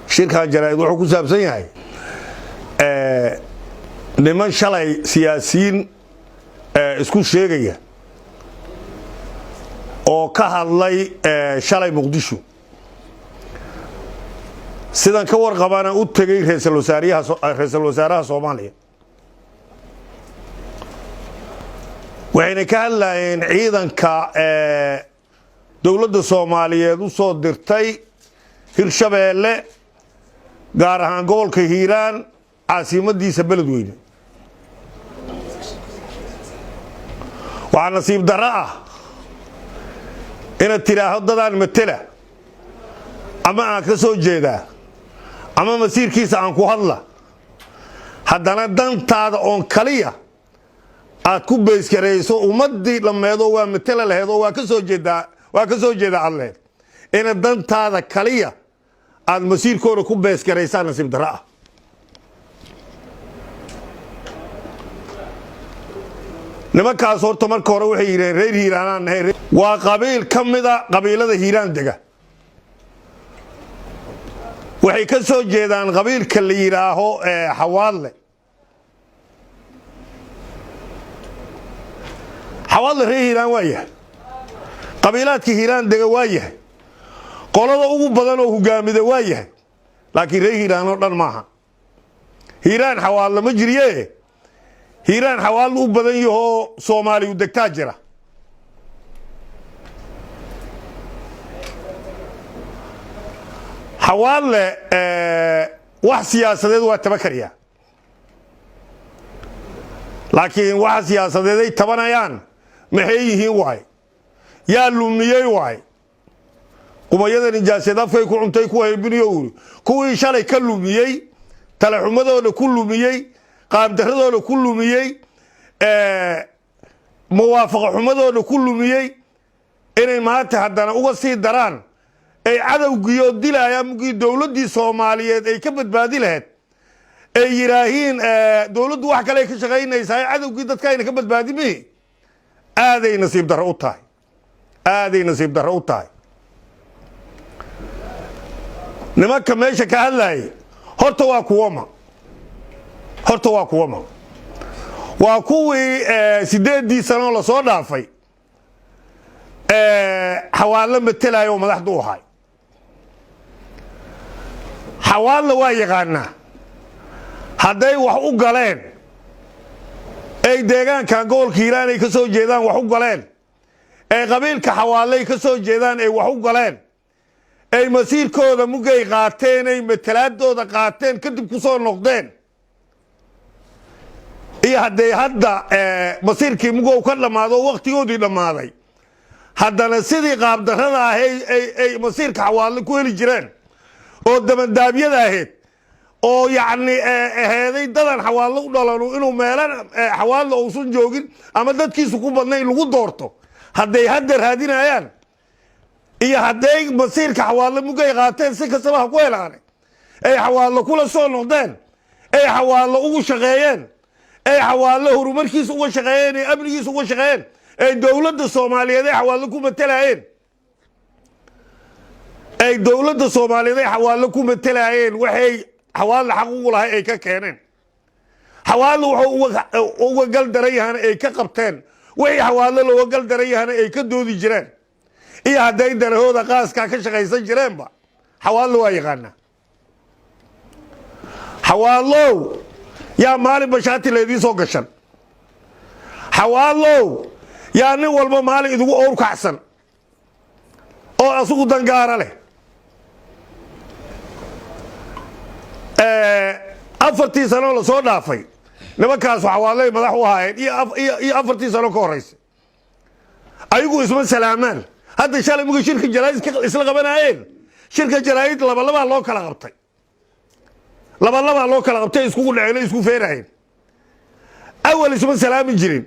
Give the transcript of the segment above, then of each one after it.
shirka jaraa'id wuxuu ku saabsan yahay niman shalay siyaasiyiin isku sheegaya oo ka hadlay shalay Muqdisho sidan ka warqabana u tagay ra'iisul wasaaraha Soomaaliya waxayna ka hadlayeen ciidanka dawladda Soomaaliyeed u soo dirtay Hirshabeelle gaar ahaan gobolka Hiiraan caasimadiisa beledweyne waxaa nasiib darro ah inaad tiraahdo dadaan matala ama aan ka soo jeedaa ama masiirkiisa aan ku hadla haddana dantaada oon kaliya aad ku beeskarayso ummadii dhammeedoo waa matala laheedoo waa ka soo jeedaa aad lehed ina dantaada kaliya aad masiirkooda ku beeskaraysaa nasiib darro ah nimankaas horta marka hore waxay yidhaheen reer hiiraanaan nahay waa qabiil ka mida qabiilada hiiraan dega waxay ka soo jeedaan qabiilka la yidhaaho xawaadle reer hiiraan waa yahay qabiilaadka hiiraan dega waa yahay qolada ugu badan oo hogaamida waa yahay laakiin reer hiiraan oo dhan maaha hiiraan xawaadle ma jiriye hiiraan xawaadle u badan yahoo Soomaaliyu degtaa jira xawaadle wax siyaasadeed waa tabakariya laakiin wax siyaasadeed ay tabanayaan maxay yihiin waay yaa lumiyay waay qubayada nijaasada afkay ku cuntay ku haybiniyo kuwii shalay ka lumiyay talaxumadooda ku lumiyay qaabdaradooda ku lumiyay muwaafaqa xumadooda ku lumiyay inay maanta haddana uga sii daraan ay cadowgiyo dilayaan mugii dawladdii Soomaaliyeed ay ka badbaadi lahayd ay yiraahiin dawladdu wax kale ka shaqaynaysaa cadowgii dadka ayna ka badbaadimay aaday nasiib darro u tahay nimanka meesha ka hadlayay horta waa kuwama waa kuwii 8 sano la soo dhaafay xawaadle matalayo madaxdu u ahay xawaadle waa yaqaanaa hadday wax u galeen ay deegaankan gobolka Hiiraan ay ka soo jeedaan wax u galeen ay qabiilka xawaadle ka soo jeedaan ay wax u galeen ay masiirkooda mugay qaateen ay matalaadooda qaateen kadib ku soo noqdeen iyo hadda masiirkii mugow ka dhamaado waqtigoodii dhamaaday haddana sidii qaab darrada ah ay masiirka xawaadle ku heli jireen oo dabandaabyada ahayd oo yacni aheeday dadan xawaadle u dhalan inuu meelan xawaadle uusan joogin ama dadkiisu ku badnayn lagu doorto hadday hadda raadinayaan iyo hadday masiirka xawaadle mugay qaateen si kastaba ha ku helaane ay xawaadle kula soo noqdeen ay xawaadle ugu shaqeeyeen ay xawaadle horumarkiisa uga shaqeeyeen ay amnigiisa uga shaqeeyeen ay dawladda Soomaaliyeed ay xawaadle ku matalayeen waxay xawaadle xaq ugu lahay ay ka keeneen xawaadle wuxuu uga gal daran yahaana ay ka qabteen wixii xawaadle looga gal daran yahaana ay ka doodi jireen iyo hadday darahooda qaaskaa ka shaqaysan jireenba xawaadle waa yaqaanaa xawaadlow yaa maalin bashaati leedii soo gashan xawaadlow yaa nin walba maalin idigu owrkacsan oo asugu dangaara leh 4 sano la soo dhaafay nimankaas xawaadle madax u ahaayeen iyo 4 sano ka horeysay ayagu isma salaamaan hadda shalay muga shirka jaraa'id isla qabanayeen shirka jaraa'id laba loo kala qabtay isku dhaceen isku feerayeen awal isma salaami jirin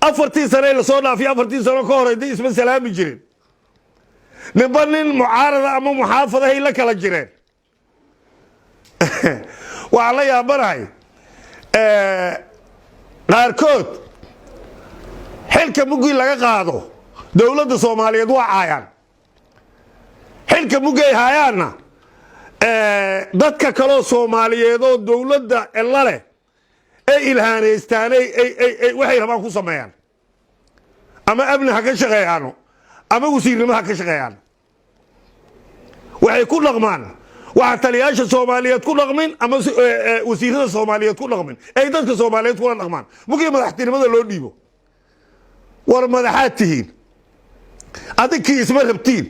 4 sano la soo dhaafay 4 sano ka horeeyay isma salaami jirin nin mucaarada ama muxaafada ay la kala jireen waa la yaabanahay qaarkood xilka mugii laga qaado dawladda Soomaaliyeed waa caayaan xilka mugay haayaana dadka kaloo Soomaaliyeed oo dawladda illa leh ay ilhaaneystaan waxay rabaan ku sameeyaan ama abni ha ka shaqeeyaan ama wasiirnimo ha ka shaqeeyaan waxay ku dhaqmaan waxa taliyaasha Soomaaliyeed ku dhaqmin ama wasiirada Soomaaliyeed ku dhaqmin ay dadka Soomaaliyeed ku dhaqmaan mugii madaxtinimada loo dhiibo war madaxaad tihiin adinkii isma rabtiin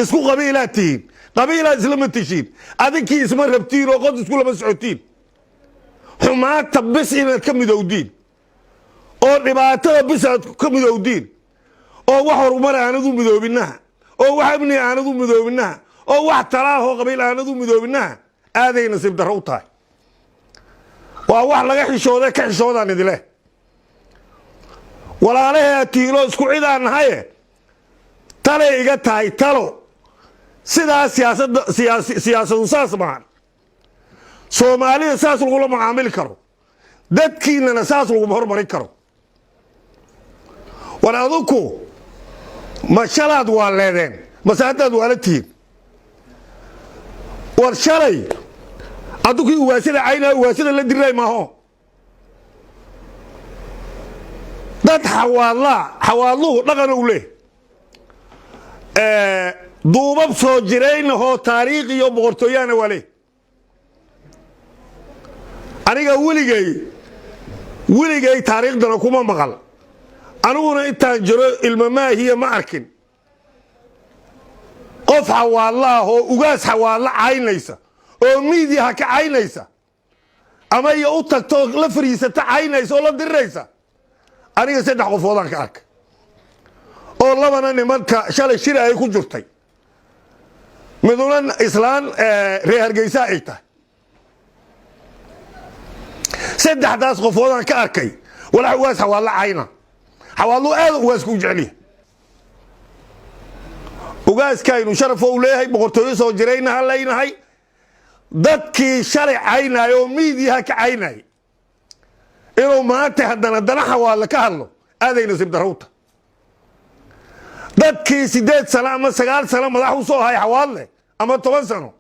isku qabiilaad tihiin qabiilaad isla matishiin adinkii isma rabtiin oo qod isku lama socotiin xumaata bis inaad ka midowdiin oo dhibaatada bis aad ka midowdiin oo wax horumar aanadu midoobinaha oo wax amni aanadu midoobinaha oo wax talaaho qabiil aanadu midoobinaha aaday nasiib darro u tahay waa wax laga xishooday ka xishoodaan idile walaalaha tiilo isku cidaan nahay tale iga tahay talo sida siyaasadu saas maahan Soomaalida saas lagu macaamil karo dadkiina saas lagu hormarin karo war aduku ma shalaad waa leedeen masaadad waa la tihiin war shalay aduku waasida cayna waasida la diray maaho dad xawaaluhu dhaqan u leh duubab soo jireen oo taariikh iyo boqortooyana wale aniga weligay taariikhdana kuma maqal aniguna intaan jiro ilma maahiya ma arkin qof xawaalaha oo ugaas xawaala caynaysa oo miidiyaha ka caynaysa ama iyo u tagto la fariisata caynaysa oo la diriraysa aniga 3 qofoodaan ka arkay oo labana nimanka shalay shir ay ku jirtay miduna islaan reer Hargeysa ay tahay 3 qofoodaan ka arkay walax ugaas xawaala cayna xawaalu aad ugaas ku jeceliya ugaaska inuu sharaf u leeyahay boqortooyo soo jirayna halaynahay dadkii shalay caynayo miidiyaha ka caynay inuu maanta haddana danaha waa la ka hadlo aaday nasiib darowta dadkii 8 sano ama 9 sano madax u soo hay xawaale ama 10 sano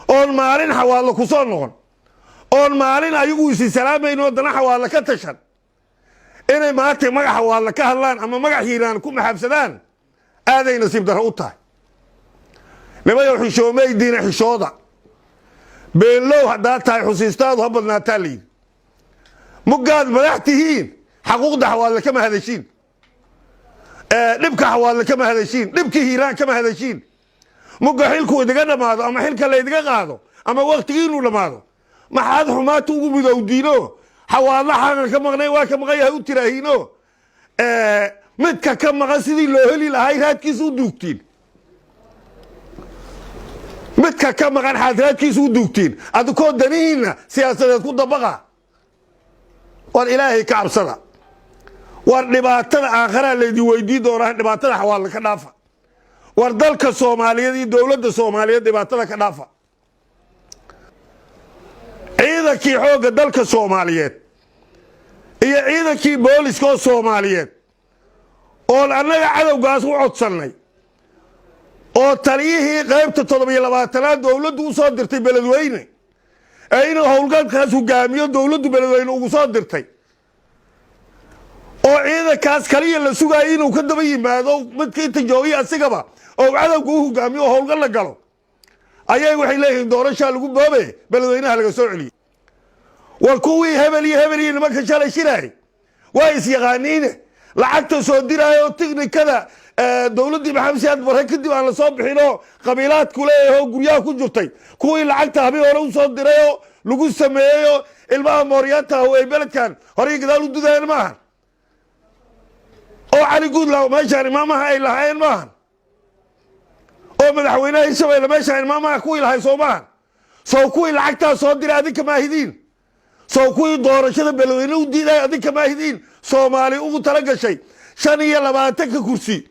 oo maalin xawaale ku soo noqon oo maalin ayagu isi salaamayno danaha waa la ka tashan inay maanta magaca waa la ka hadlaan ama magac hiiraan ku maxabsadaan aaday nasiib darro u tahay nimayo xishoomay diina xishooda beelow hadaa tahay xusiistaadu ha badnaataa liin mugaad madaxtihiin xaquuqda xawaale kama hadashiin dhibka xawaale kama hadashiin dhibka hiiraan kama hadashiin muga xilku idiga dhamaado ama xilka la idiga qaado ama waqtigiinu dhamaado maxaad xumaatu ugu midowdiino xawaalaha ka maqnay waa ka maqay u tiraahiino midka ka maqan sidii loo heli lahay raadkiisu duugtiin midka ka maqan raadkiisu duugtiin adkoo daniina siyaasadeed ku dabaqa war ilaahay ka cabsada war dhibaatada aakhira leedii weydii doonaa dhibaatada xawaale ka dhaafa war dalka Soomaaliyeed iyo dawladda Soomaaliyeed dhibaatada ka dhaafa ciidankii xooga dalka Soomaaliyeed iyo ciidankii booliska Soomaaliyeed oo anaga cadawgaas u codsanay oo taliyihii qaybta 27 dawladdu u soo dirtay beledweyne ayna howlgalkaas hogaamiyo dawladdu beledweyne ugu soo dirtay oo ciidankaas kaliya la sugay inuu ka daba yimaado midka inta joogay asigaba oo cadawgu u hogaamiyo howlgal la galo ayay waxay leeyihiin doorasho lagu boobe beledweynaha laga soo celiyo war kuwii hebel nimanka shalay shiray waa is yaqaaniin lacagta soo diraayo tiknikada dawladda Maxamed Siyaad Barre kadib aan la soo bixino qabiilaad kule oo guryaha ku jirtay kuwii lacagta habeen hore u soo dirayo lagu sameeyo ilmaha Mooriyanta oo ay beledkan hore gadaal u dudayeen maahan oo cali guudlaaw meeshaan imaamaha ay lahaayeen maahan oo madaxweynaha Hirshabeelle meeshaan imaamaha ku ilahay Soomaan soo kuwii lacagta soo diray adinka ma hidiin soo kuwii doorashada beledweyne u diiday adinka ma hidiin Soomaali ugu tala gashay 25 kursi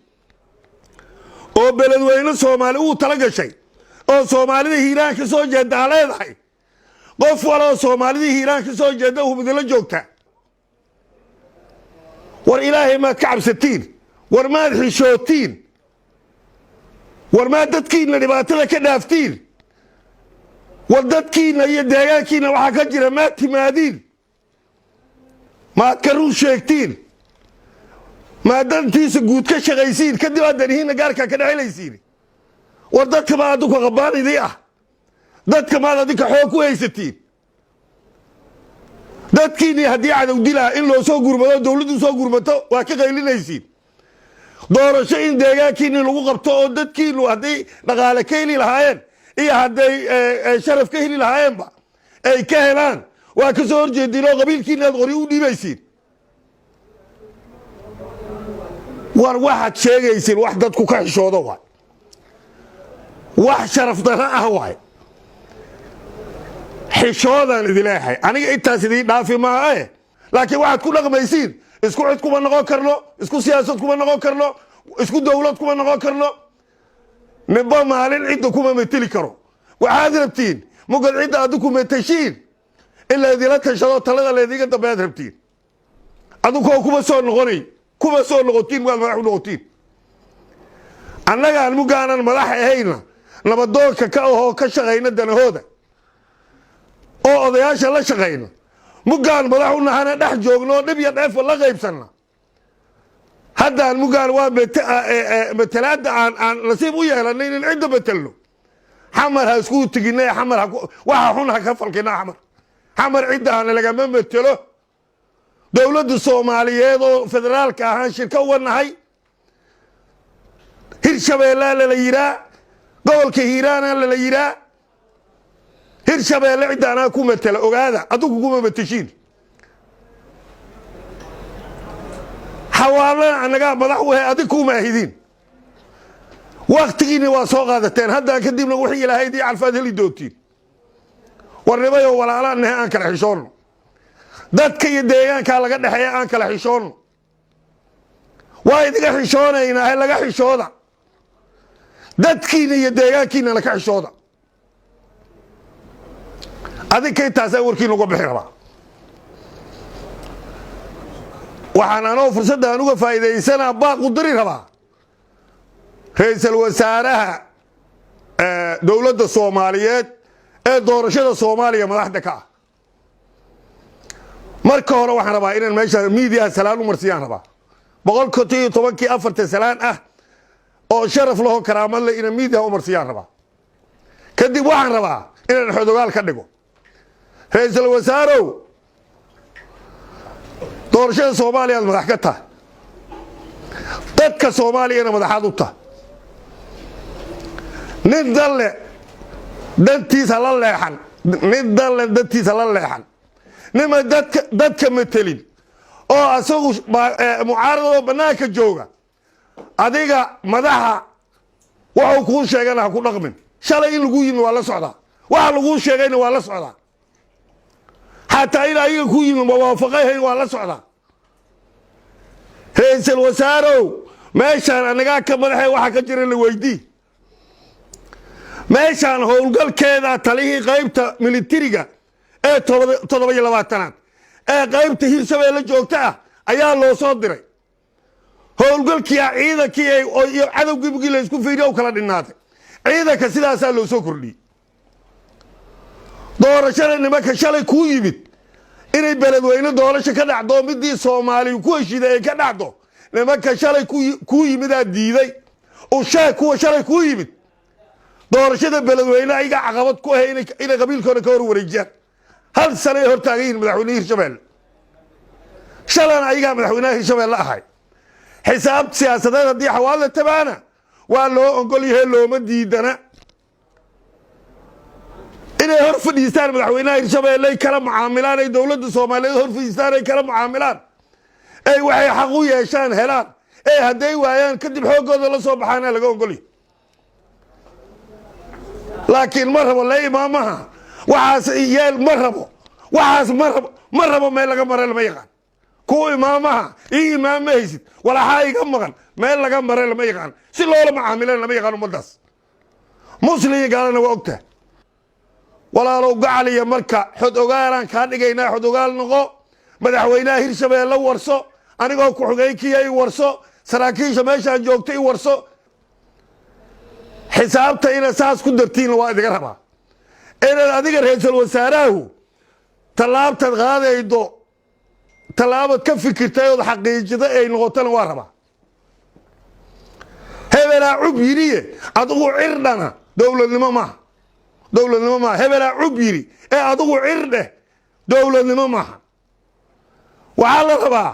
oo beledweyne Soomaali ugu tala gashay oo Soomaalida hiiraan ka soo jeeda leedahay qof walaal Soomaalida hiiraan ka soo jeeda uu midla joogta war ilaahay ma ka cabsatiin war ma xishootiin war ma dadkiina dhibaatada ka dhaaftiin wadadkiina iyo deegaankiina waxaa ka jira maad timaadiin maad ka run sheegtiin maad dantiisa guud ka shaqaysiin kadib aad danihiinna gaarkaa ka dhexelaysiin war dadka maad adinku qabaanidii ah dadka maad adinka xoog ku haysatiin dadkiinii haddii cadow dilaa in loo soo gurmado dowladdu soo gurmato waa ka qaylinaysiin doorasho in deegaankiinii lagu qabto oo dadkiinu hadday dhaqaale ka heli lahaayeen iyo hadday sharaf ka heli lahaayeenba ay ka helaan waa ka soo horjeediin oo qabiilkiina aad qori u dhiibaysiin war waxaad sheegaysiin wax dadku ka xishoodo waay wax sharaf darro ah waay xishoodaan idileehay aniga intaas idiin dhaafi maaha laakiin waxaad ku dhaqmaysiin isku cid kuma noqon karno isku siyaasad kuma noqon karno isku dowlad kuma noqon karno ninba maalin cidda kuma meteli karo waxaad rabtiin mugad cidda adinku metashiin in laydila tashado talada laydiga dambe aad rabtiin adinkoo kuma soo noqotiin waad madax u noqotiin annagaan mugaanan madax ahayna nabadoonka ka ahoo ka shaqayna danahooda oo odayaasha la shaqayna mugaan madax u nahana dhex joogno dhib iyo dheefa la qaybsanna haddaan mugaan waa matalaadda aan nasiib u yeelanay in cidda betelno xamar ha isku teginay xamar waxa xun ha ka falkina xamar ciddaana lagama metelo dowladda Soomaaliyeed oo federaalka ahaan shirka uga nahay Hirshabeelle la yiraa gobolka Hiiraan la yiraa Hirshabeelle ciddaana ku metela ogaada adigu kuma metashiin حوالنا أنا مدح وهي أديكم ماهدين وقتيني وساقطتين هذا كديم وحي إلى هيدي على الفاضي اللي دوتين والرباية ولا على إنها أنكر حشون دت كي يديان كلا قد حياة أنكر حشون وايد حشون هنا هلا حشونا دت كيني يديان كينا لك حشونا هذا كي تزور كينو قبحرها waxaan anoo fursadda uga faa'iideysana baaq u diri rabaa ra'iisul wasaaraha dawladda Soomaaliyeed ee doorashada Soomaaliya madaxda ka marka hore waxaan rabaa inaan meesha media salaan u marsiyaan rabaa 114 salaan ah oo sharaf leh oo karaamad leh in media u marsiyaan rabaa kadib waxaan rabaa inaan xodogaal ka dhigo ra'iisul wasaarow doorashada Soomaaliya madax ka tahay dadka Soomaaliyeena madaxad u tahay nin dalle dantiisa la leexan nima dadka metelin oo asagu mucaarado banaanka jooga adiga madaxa wuxuu ku sheegana ku dhaqmin shalay in lagu yimi waa la socdaa waxa lagu sheegayna waa la socdaa حتى إلى يكون موافقه ولا صعدا رئيس الوزراء ماشان أنا قاعد كمرحي واحد كجر اللي ويدي ماشان هو القل كذا تليه غيبته من الترقة تضبي لواتنات غيبته هي سوي لجوكته أيام لو صدري هو القل كي عيدا كي عدو جيبقي ليسكو فيديو كلا الناتي عيدا كسيدا سالو سكر لي doorashada nimanka shalay ku yimid inay beledweyne doorasho ka dhacdo midii Soomaaliya ku heshiiday ay ka dhacdo nimanka shalay ku yimid diiday oo kuwa shalay ku yimid doorashada beledweyne ay caqabad ku ahay inay qabiilkooda ka hor wareejiyaan hal sano hor taageen madaxweynaha Hirshabeelle shalan ayaga madaxweynaha Hirshabeelle ahay xisaab siyaasadeed hadii xawaalada tabaana waa loo ogol yahay looma diidana inay hor fadhiistaan madaxweynaha Hirshabeelle kala mucaamilaan ay dawladda Soomaaliyeed hor fadhiistaan ay kala mucaamilaan ay waxay xaq u yeeshaan helaan ee haday waayaan kadib xoogooda la soo baxaana laga ogolay laakiin marhaba la imaamaha waxaas yeel marhaba meel laga maray lama yaqaan ku imaamaha imaamahaysid wala xayga maqan meel laga maray lama yaqaan si loola mucaamilaan lama yaqaan umadaas muslimin gaalana waa ogtaa ولا لو قال يا مركا حد أوغالان كان إجينا حد أوغال نقو مدحوينا هيرشبيله ورسو أنا قو كحجيكي أي ورسو سراكيش ماشان جوكتي ورسو حسابته إن أساس كدرتين الواحد جربها إن adiga ra'iisul wasaarahu talaabtad qaadaydo talaabad ka fikirtay oo xaqiijida ay noqotana waa rabaa hebela cub yiriye adigu cirdana dawladnimo ma hebela cub yiri ee adigu cirde dawladnimo ma waxa la rabaa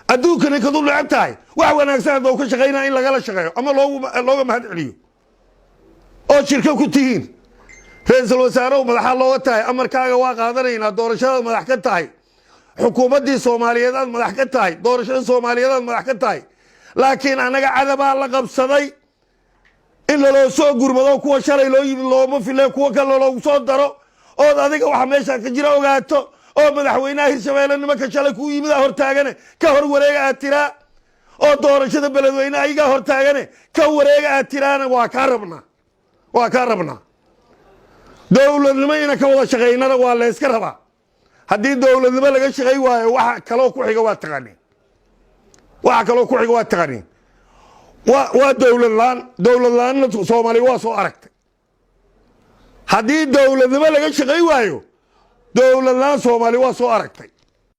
adduunkana ka dul lacagtahay wax wanaagsan oo ka shaqeynaa in laga shaqeeyo ama looga mahad celiyo oo shirka ku tihiin ra'iisul wasaaruhu madaxa looga tahay amarkaaga waa qaadanayna doorashada madax ka tahay xukuumadii Soomaaliyeed aad madax ka tahay doorashada Soomaaliyeed aad madax ka tahay laakiin anaga cadaba la qabsaday in loo soo gurmado kuwa shalay loo yimid looma filay kuwa kale loogu soo daro oo adiga waxa meesha ka jira ogaato oo madaxweynaha Hirshabeelle nimaka shalay ku yimid hortaagane ka hor wareega aad tira oo doorashada beledweynaha ayaga hortaagane ka wareega aad tirana waa ka rabnaa dawladnimo ina ka wada shaqeynana waa la iska rabaa haddii dawladnimo laga shaqey waayo waxa kale ku xiga waa taqaaniin waa dawladlaan Soomaali waa soo aragtay haddii dawladnimo laga shaqey waayo dawladlaan Soomaali waa soo aragtay